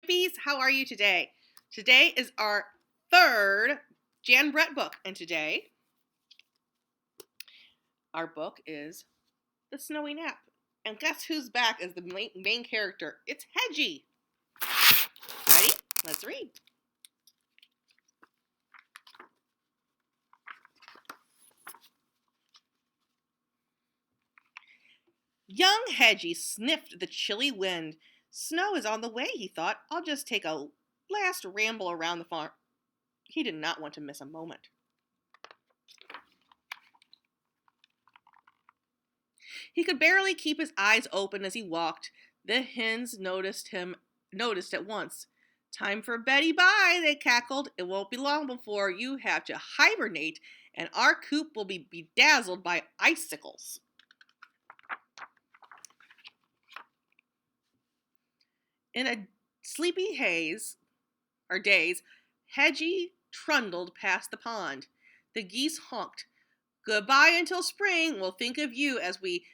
Bees, how are you today? Today is our third Jan Brett book, and today our book is The Snowy Nap. And guess who's back as the main character? It's Hedgie. Ready? Let's read. Young Hedgie sniffed the chilly wind. Snow is on the way, he thought. I'll just take a last ramble around the farm. He did not want to miss a moment. He could barely keep his eyes open as he walked. The hens noticed at once. Time for Betty bye, they cackled. It won't be long before you have to hibernate, and our coop will be bedazzled by icicles. In a sleepy daze, Hedgie trundled past the pond. The geese honked. Goodbye until spring. We'll think of you as we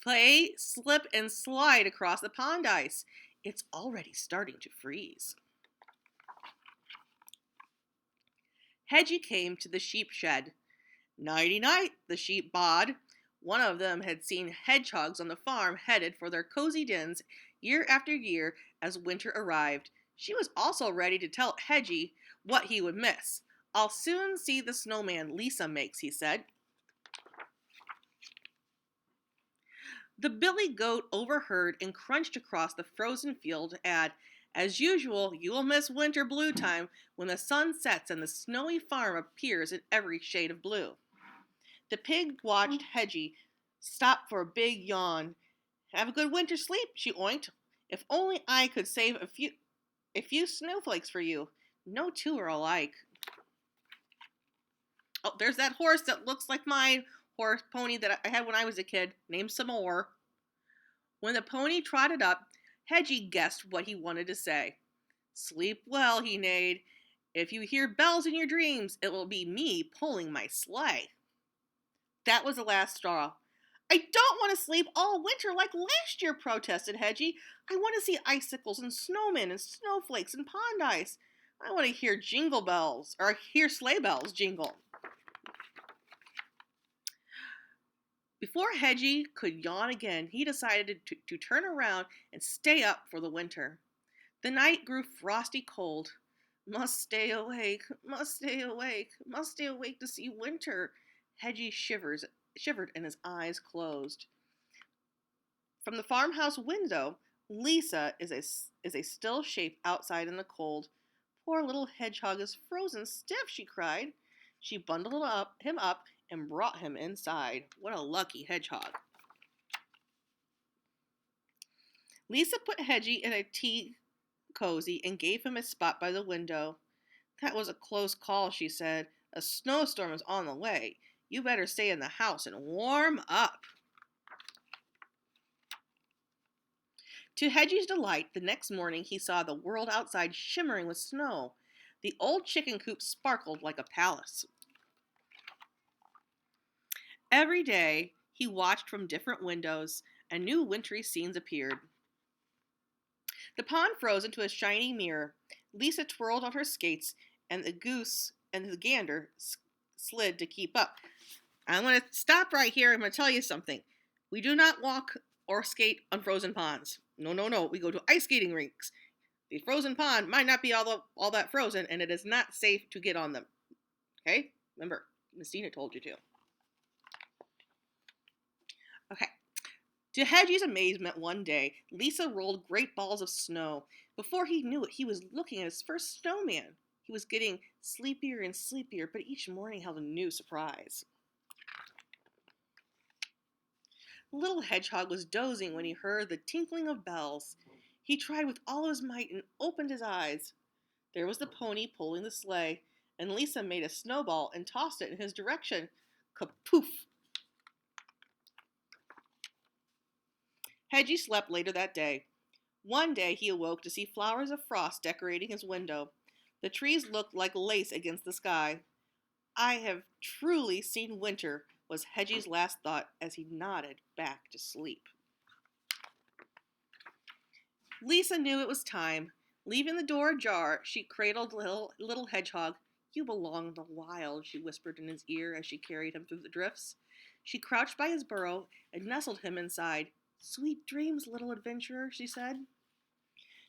play, slip, and slide across the pond ice. It's already starting to freeze. Hedgie came to the sheep shed. Nighty-night, the sheep bawed. One of them had seen hedgehogs on the farm headed for their cozy dens year after year as winter arrived. She was also ready to tell Hedgie what he would miss. I'll soon see the snowman Lisa makes, he said. The billy goat overheard and crunched across the frozen field to add, as usual, you will miss winter blue time when the sun sets and the snowy farm appears in every shade of blue. The pig watched Hedgie stop for a big yawn. Have a good winter sleep, she oinked. If only I could save a few snowflakes for you. No two are alike. Oh, there's that horse that looks like my horse pony that I had when I was a kid, named some more. When the pony trotted up, Hedgie guessed what he wanted to say. Sleep well, he neighed. If you hear bells in your dreams, it will be me pulling my sleigh. That was the last straw. I don't want to sleep all winter like last year, protested Hedgie. I want to see icicles and snowmen and snowflakes and pond ice. I want to hear hear sleigh bells jingle. Before Hedgie could yawn again, he decided to turn around and stay up for the winter. The night grew frosty cold. Must stay awake, must stay awake, must stay awake to see winter. Hedgie shivered and his eyes closed. From the farmhouse window, Lisa is a still shape outside in the cold. Poor little hedgehog is frozen stiff, she cried. She bundled him up and brought him inside. What a lucky hedgehog. Lisa put Hedgie in a tea cozy and gave him a spot by the window. That was a close call, she said. A snowstorm is on the way. You better stay in the house and warm up. To Hedgie's delight, the next morning he saw the world outside shimmering with snow. The old chicken coop sparkled like a palace. Every day, he watched from different windows, and new wintry scenes appeared. The pond froze into a shiny mirror. Lisa twirled on her skates, and the goose and the gander slid to keep up. I'm going to stop right here. I'm going to tell you something. We do not walk or skate on frozen ponds. No. We go to ice skating rinks. The frozen pond might not be all that frozen, and it is not safe to get on them. Okay? Remember, Messina told you to. Okay. To Hedgie's amazement, one day, Lisa rolled great balls of snow. Before he knew it, he was looking at his first snowman. He was getting sleepier and sleepier, but each morning held a new surprise. The little hedgehog was dozing when he heard the tinkling of bells. He tried with all his might and opened his eyes. There was the pony pulling the sleigh, and Lisa made a snowball and tossed it in his direction. Kapoof! Hedgie slept later that day. One day he awoke to see flowers of frost decorating his window. The trees looked like lace against the sky. I have truly seen winter, was Hedgie's last thought as he nodded back to sleep. Lisa knew it was time. Leaving the door ajar, she cradled little Hedgehog. You belong in the wild, she whispered in his ear as she carried him through the drifts. She crouched by his burrow and nestled him inside. Sweet dreams, little adventurer, she said.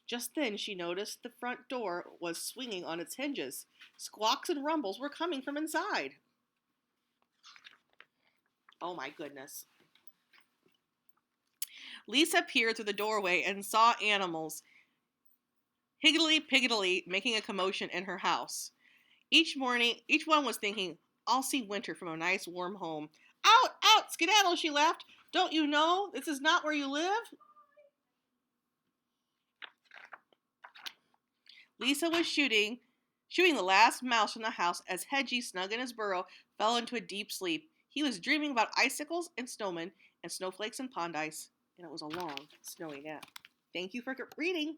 Just then she noticed the front door was swinging on its hinges. Squawks and rumbles were coming from inside. Oh my goodness. Lisa peered through the doorway and saw animals, higgly-piggly, making a commotion in her house. Each morning, each one was thinking, I'll see winter from a nice warm home. Out, out, skedaddle, she laughed. Don't you know this is not where you live? Lisa was shooting the last mouse from the house as Hedgie, snug in his burrow, fell into a deep sleep. He was dreaming about icicles and snowmen and snowflakes and pond ice, and it was a long, snowy nap. Thank you for reading.